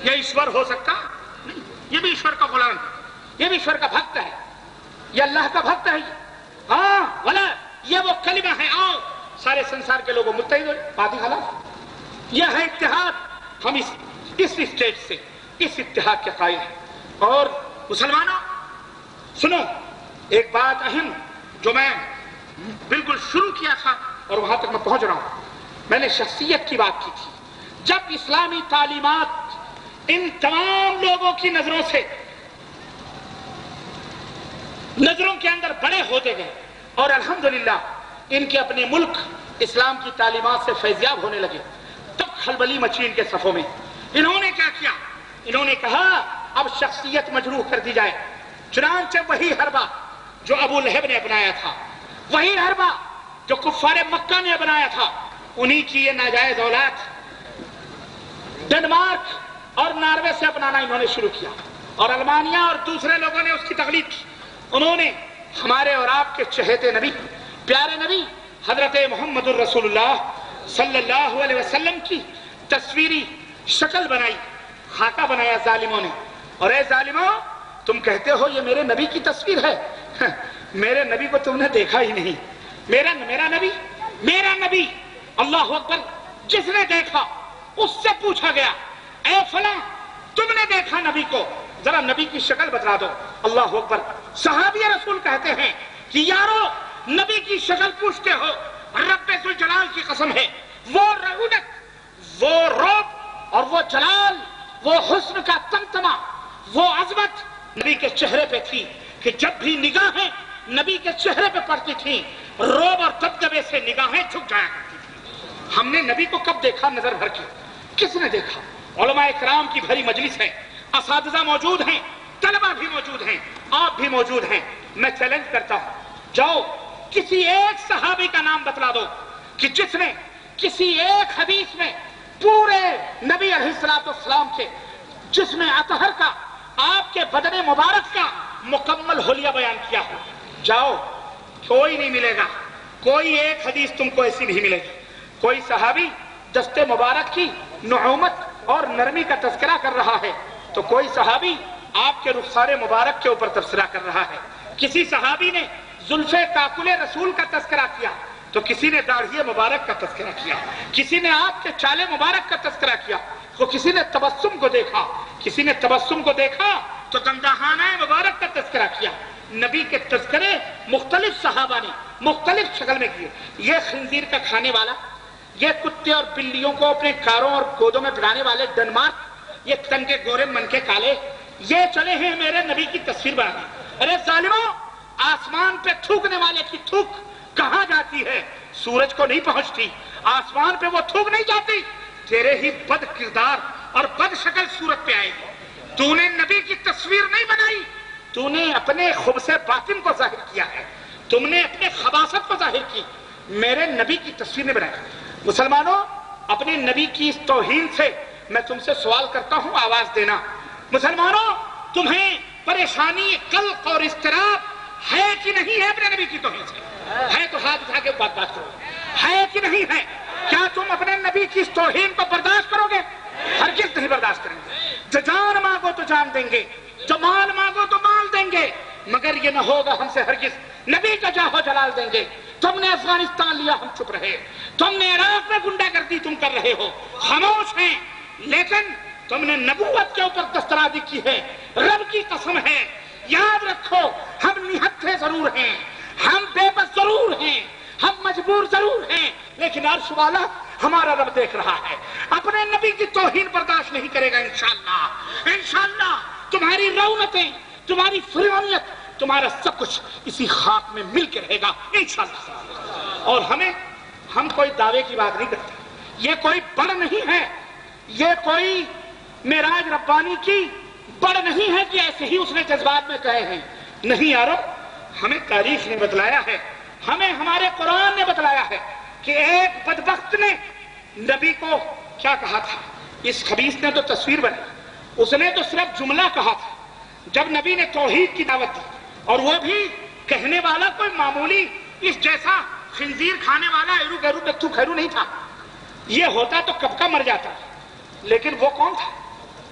یہ ایشور ہو سکتا نہیں، یہ بھی ایشور کا غلام ہے، یہ بھی ایشور کا بھکت ہے، یہ اللہ کا بھکت ہے۔ ہاں ولا یہ وہ کلمہ ہے، آؤ سارے سنسار کے لوگوں متحد ہو، بات ہی خلاف۔ یہ ہے اتحاد، ہم اس اسٹیج سے اس اتحاد کے قائل ہیں۔ اور مسلمانوں سنو، ایک بات اہم جو میں بالکل شروع کیا تھا اور وہاں تک میں پہنچ رہا ہوں، میں نے شخصیت کی بات کی تھی۔ جب اسلامی تعلیمات ان تمام لوگوں کی نظروں کے اندر بڑے ہوتے گئے اور الحمدللہ ان کے اپنے ملک اسلام کی تعلیمات سے فیضیاب ہونے لگے، تب کھلبلی مچی ان کے صفوں میں۔ انہوں نے کیا کیا؟ انہوں نے کہا اب شخصیت مجروح کر دی جائے۔ چنانچہ وہی حربہ جو ابو لہب نے اپنایا تھا، وہی حربہ جو کفار مکہ نے اپنایا تھا، انہی کی یہ ناجائز اولاد ڈنمارک اور ناروے سے اپنانا انہوں نے شروع کیا، اور المانیہ اور دوسرے لوگوں نے اس کی تقلید کی۔ انہوں نے ہمارے اور آپ کے چہیتے نبی، پیارے نبی حضرت محمد الرسول اللہ صلی اللہ علیہ وسلم کی تصویری شکل بنائی، خاکہ بنایا ظالموں نے۔ اور اے ظالموں، تم کہتے ہو یہ میرے نبی کی تصویر ہے، میرے نبی کو تم نے دیکھا ہی نہیں۔ میرا نبی اللہ اکبر، جس نے دیکھا اس سے پوچھا گیا اے فلاں تم نے دیکھا نبی کو، ذرا نبی کی شکل بتلا دو۔ اللہ اکبر، صحابی رسول کہتے ہیں کہ یارو نبی کی شکل پوچھتے ہو، رب ذوالجلال کی قسم ہے، وہ رعونت، وہ رعب اور وہ جلال، وہ حسن کا تمتمہ، وہ عظمت نبی کے چہرے پہ تھی کہ جب بھی نگاہیں نبی کے چہرے پہ پڑتی تھیں رعب اور دبدبے سے نگاہیں جھک جایا کرتی تھیں۔ ہم نے نبی کو کب دیکھا نظر بھر کے؟ کس نے دیکھا؟ علماء کرام کی بھری مجلس ہے، اساتذہ موجود ہیں، طلبہ بھی موجود ہیں، آپ بھی موجود ہیں۔ میں چیلنج کرتا ہوں، جاؤ کسی ایک صحابی کا نام بتلا دو کہ جس نے کسی ایک حدیث میں پورے نبی علیہ السلام کے جسم اطہر کا، آپ کے بدن مبارک کا مکمل حلیہ بیان کیا ہو۔ جاؤ، کوئی نہیں ملے گا، کوئی ایک حدیث تم کو ایسی نہیں ملے گی۔ کوئی صحابی دست مبارک کی نعومت اور نرمی کا تذکرہ کر رہا ہے تو کوئی صحابی آپ کے رخسار مبارک کے اوپر تبصرہ کر رہا ہے۔ کسی صحابی نے زلف کاکل رسول کا تذکرہ کیا تو کسی نے داڑھی مبارک کا تذکرہ کیا، کسی نے آپ کے چال مبارک کا تذکرہ کیا، تو کسی نے تبسم کو دیکھا، کسی نے تبسم کو دیکھا تو دندہانہ مبارک کا تذکرہ کیا۔ نبی کے تذکرے مختلف صحابہ نے مختلف شکل میں کیے۔ یہ خنزیر کا کھانے والا، یہ کتے اور بلیوں کو اپنے کاروں اور گودوں میں بٹھانے والے ڈنمارک، یہ تنگے گورے من کے کالے، یہ چلے ہیں میرے نبی کی تصویر بنانے۔ ارے ظالموں، آسمان پہ تھوکنے والے کی تھوک کہاں جاتی ہے؟ سورج کو نہیں پہنچتی، آسمان پہ وہ تھوک نہیں جاتی، تیرے ہی بد کردار اور بد شکل صورت پہ آئے گی۔ تو نے نبی کی تصویر نہیں بنائی، تو نے اپنے خبث باطن کو ظاہر کیا ہے، تم نے اپنے خباثت کو ظاہر کی، میرے نبی کی تصویر نہیں بنائی۔ مسلمانوں، اپنے نبی کی اس توہین سے میں تم سے سوال کرتا ہوں، آواز دینا۔ مسلمانوں، تمہیں پریشانی، قلق اور اضطراب ہے کہ نہیں ہے اپنے نبی کی توہین سے؟ ہے تو ہاتھ اٹھا کے بات کرو، ہے کہ نہیں ہے؟ کیا تم اپنے نبی کی اس توہین کو برداشت کرو گے؟ ہرگز نہیں برداشت کریں گے۔ جو جان مانگو تو جان دیں گے، جو مال مانگو تو مال دیں گے، مگر یہ نہ ہوگا ہم سے ہرگز نبی کا جاہ و جلال دیں گے۔ تم نے افغانستان لیا، ہم چپ رہے، تم نے عراق میں گنڈا گردی تم کر رہے ہو، خاموش ہیں، لیکن تم نے نبوت کے اوپر دسترادی کی ہے۔ رب کی قسم ہے، یاد رکھو، ہم نہتھے ضرور ہیں، ہم بے بس ضرور ہیں، ہم مجبور ضرور ہیں، لیکن عرش والا ہمارا رب دیکھ رہا ہے، اپنے نبی کی توہین برداشت نہیں کرے گا۔ انشاءاللہ انشاءاللہ تمہاری رونقیں، تمہاری فرعونیت، تمہارا سب کچھ اسی خاک میں مل کے رہے گا انشاءاللہ۔ اور ہم کوئی دعوے کی بات نہیں کرتے، یہ کوئی بڑ نہیں ہے، یہ کوئی معراج ربانی کی بڑ نہیں ہے کہ ایسے ہی اس نے جذبات میں کہے ہیں، نہیں یارو، ہمیں تاریخ نے بتلایا ہے، ہمیں ہمارے قرآن نے بتلایا ہے کہ ایک بدبخت نے نبی کو کیا کہا تھا۔ اس خبیث نے تو تصویر بنائی، اس نے تو صرف جملہ کہا تھا جب نبی نے توحید کی دعوت دی، اور وہ بھی کہنے والا کوئی معمولی اس جیسا خنزیر کھانے والا ایرو گیرو ڈتو خیرو نہیں تھا، یہ ہوتا تو کب کا مر جاتا، لیکن وہ کون تھا؟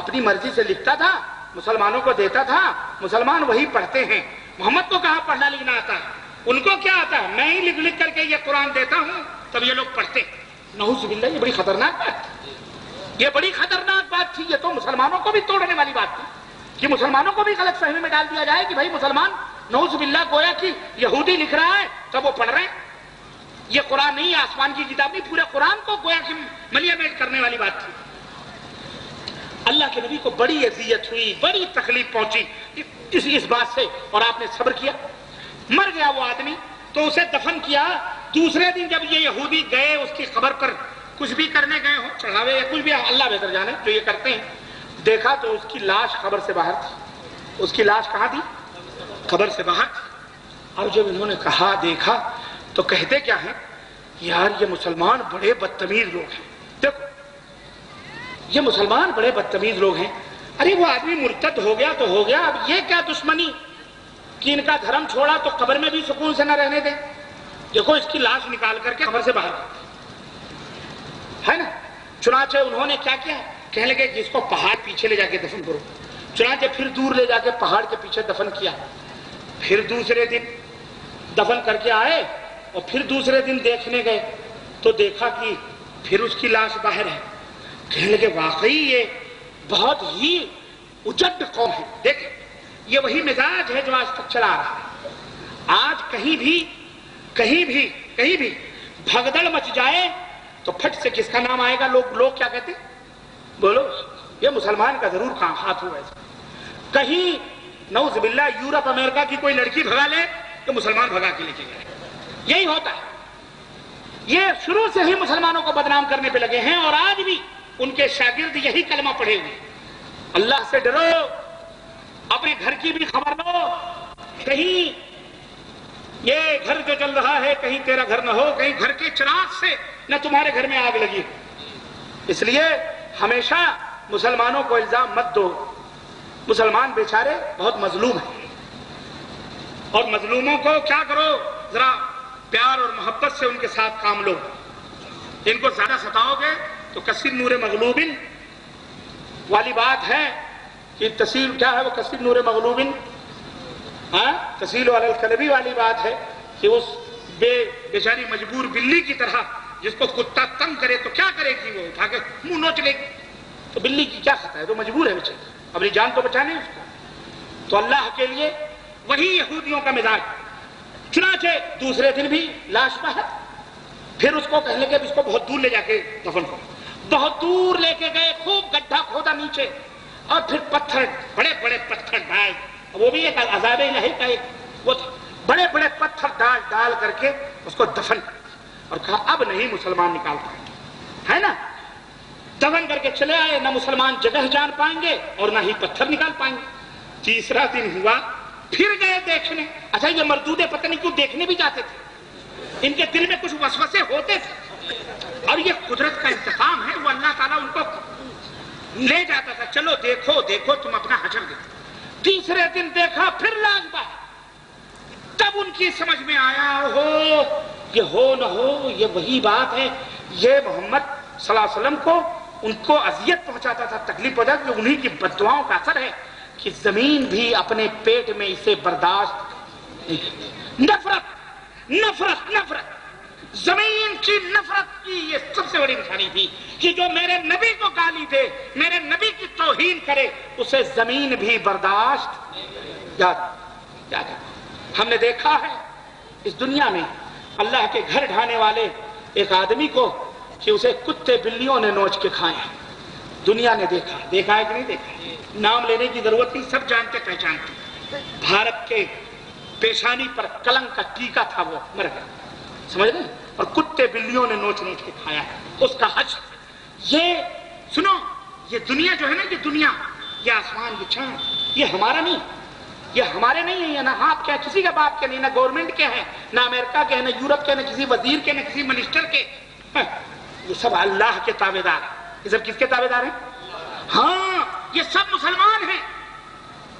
اپنی مرضی سے لکھتا تھا، مسلمانوں کو دیتا تھا، مسلمان وہی پڑھتے ہیں۔ محمد کو کہاں پڑھنا لکھنا آتا ہے؟ ان کو کیا آتا ہے؟ میں ہی لکھ لکھ کر کے یہ قرآن دیتا ہوں تب یہ لوگ پڑھتے۔ نعوذ باللہ، یہ بڑی خطرناک بات تھی، یہ بڑی خطرناک بات تھی۔ یہ تو مسلمانوں کو بھی توڑنے والی بات تھی کہ مسلمانوں کو بھی غلط فہمی میں ڈال دیا جائے کہ بھائی مسلمان نعوذ باللہ گویا کہ یہودی لکھ رہا ہے تب وہ پڑھ رہے ہیں۔ یہ قرآن نہیں، آسمان کی کتاب نہیں، پورے قرآن کو گویا کہ ملیا میٹ کرنے والی بات تھی۔ اللہ کے نبی کو بڑی اذیت ہوئی، بڑی تکلیف پہنچی اس بات سے، اور آپ نے صبر کیا۔ مر گیا وہ آدمی تو اسے دفن کیا۔ دوسرے دن جب یہ یہودی گئے اس کی قبر پر کچھ بھی کرنے گئے ہوں، چڑھاوے یا کچھ بھی، اللہ بہتر جانے جو یہ کرتے ہیں، دیکھا تو اس کی لاش قبر سے باہر تھی۔ اس کی لاش کہاں تھی؟ قبر سے باہر تھی۔ اور جب انہوں نے کہا، دیکھا، تو کہتے کیا ہیں؟ یار یہ مسلمان بڑے بدتمیز لوگ ہیں۔ دیکھو یہ مسلمان بڑے بدتمیز لوگ ہیں۔ ارے وہ آدمی مرتد ہو گیا تو ہو گیا، اب یہ کیا دشمنی کہ ان کا دھرم چھوڑا تو قبر میں بھی سکون سے نہ رہنے دیں۔ دیکھو اس کی لاش نکال کر کے قبر سے باہر ہے نا۔ چنانچہ انہوں نے کیا کیا؟ کہنے لگے کہ اس کو پہاڑ پیچھے لے جا کے دفن کرو۔ چنانچہ پھر دور لے جا کے پہاڑ کے پیچھے دفن کیا۔ پھر دوسرے دن دفن کر کے آئے اور پھر دوسرے دن دیکھنے گئے تو دیکھا کہ پھر اس کی لاش باہر ہے۔ کہنے لگے واقعی یہ بہت ہی اجڑ قوم ہے۔ دیکھیں یہ وہی مزاج ہے جو آج تک چلا رہا ہے۔ آج کہیں بھی بھگدڑ مچ جائے تو پھٹ سے کس کا نام آئے گا؟ لوگ کیا کہتے ہیں؟ بولو، یہ مسلمان کا ضرور کام ہاتھ ہوا ہے۔ کہیں نعوذ باللہ یورپ امریکہ کی کوئی لڑکی بھگا لے تو مسلمان بھگا کے لے کے گئے۔ یہی ہوتا ہے۔ یہ شروع سے ہی مسلمانوں کو بدنام کرنے پہ لگے ہیں، اور آج بھی ان کے شاگرد یہی کلمہ پڑھے ہوئے۔ اللہ سے ڈرو، اپنے گھر کی بھی خبر لو، کہیں یہ گھر جو چل رہا ہے کہیں تیرا گھر نہ ہو، کہیں گھر کے چراغ سے نہ تمہارے گھر میں آگ لگی ہو۔ اس لیے ہمیشہ مسلمانوں کو الزام مت دو۔ مسلمان بیچارے بہت مظلوم ہیں، اور مظلوموں کو کیا کرو؟ ذرا پیار اور محبت سے ان کے ساتھ کام لو۔ ان کو زیادہ ستاؤ گے تو کثیر نور مغلوبن والی بات ہے کہ تسیل کیا ہے وہ کثیر نور مغلوبن، تسیل علی الکلبی والی بات ہے کہ اس بیچاری مجبور بلی کی طرح جس کو کتا تنگ کرے تو کیا کرے گی؟ وہ اٹھا کے منہ نوچ لے گی۔ تو بلی کی کیا خطا ہے؟ تو مجبور ہے بیچاری، اپنی جان تو بچانے اس کو۔ تو اللہ کے لیے وہی یہودیوں کا مزاج۔ چنانچہ دوسرے دن بھی لاش باہر، پھر اس کو کہنے لگے اس کو بہت دور لے جا کے دفن کرو۔ بہت دور لے کے گئے، خوب گڈھا کھودا نیچے، اور پھر پتھر، بڑے بڑے پتھر ڈال، وہ بھی ایک عذاب الہی کا ایک وہ تھا، بڑے بڑے پتھر ڈال کر کے اس کو دفن کر، اور کہا اب نہیں مسلمان نکال پائیں گے، ہے نا۔ دفن کر کے چلے آئے، نہ مسلمان جگہ جان پائیں گے اور نہ ہی پتھر نکال پائیں گے۔ تیسرا دن ہوا، پھر گئے دیکھنے۔ اچھا یہ مردودے پتہ نہیں کیوں دیکھنے بھی جاتے تھے، ان کے دل میں کچھ وسوسے ہوتے تھے، اور یہ قدرت کا انتقام ہے، وہ اللہ تعالیٰ ان کو لے جاتا تھا، چلو دیکھو دیکھو تم اپنا حشر دیکھو۔ تیسرے دن دیکھا، پھر لاش باہر، تب ان کی سمجھ میں آیا ہو یہ ہو نہ ہو یہ وہی بات ہے، یہ محمد صلی اللہ علیہ وسلم کو ان کو اذیت پہنچاتا تھا، تکلیف پہنچاتا تھا، انہی کی بددعاؤں کا اثر ہے کہ زمین بھی اپنے پیٹ میں اسے برداشت نہیں کرتی۔ نفرت نفرت نفرت، زمین کی نفرت کی یہ سب سے بڑی نشانی تھی کہ جو میرے نبی کو گالی دے، میرے نبی کی توہین کرے، اسے زمین بھی برداشت یاد۔ ہم نے دیکھا ہے اس دنیا میں اللہ کے گھر ڈھانے والے ایک آدمی کو کہ اسے کتے بلیوں نے نوچ کے کھائے ہیں۔ دنیا نے دیکھا ہے کہ نہیں دیکھا؟ نام لینے کی ضرورت نہیں، سب جانتے پہچانتے۔ بھارت کے پیشانی پر کلنک کا ٹیکا تھا، وہ مر گیا، سمجھ گئے؟ اور کتے بلیوں نے نوچ کے کھایا ہے اس کا حشر۔ یہ سنو، یہ دنیا جو ہے نا، یہ دنیا، یہ آسمان، یہ چاند، یہ ہمارا نہیں، یہ ہمارے نہیں ہیں، یہ نہ آپ کے، کسی کا باپ کے نہیں، نہ گورنمنٹ کے ہیں، نہ امریکہ کے ہیں، نہ یورپ کے، نہ کسی وزیر کے، نہ کسی منسٹر کے، یہ سب اللہ کے تابع دار ہیں۔ یہ سب کس کے تابع دار ہیں؟ ہاں، یہ سب مسلمان ہیں،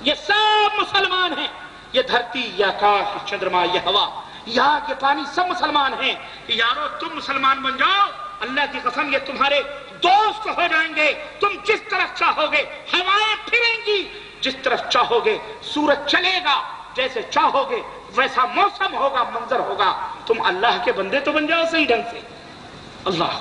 یہ سب مسلمان ہیں۔ یہ دھرتی، یہ آکاش، یہ چندرما، یہ ہوا، یہاں کے پانی، سب مسلمان ہیں۔ یارو تم مسلمان بن جاؤ، اللہ کی قسم یہ تمہارے دوست ہو جائیں گے. تم جس طرف چاہو گے ہوائیں پھریں گی, جس طرف چاہو گے سورج چلے گا, جیسے چاہو گے ویسا موسم ہوگا, منظر ہوگا. تم اللہ کے بندے تو بن جاؤ صحیح ڈھنگ سے. اللہ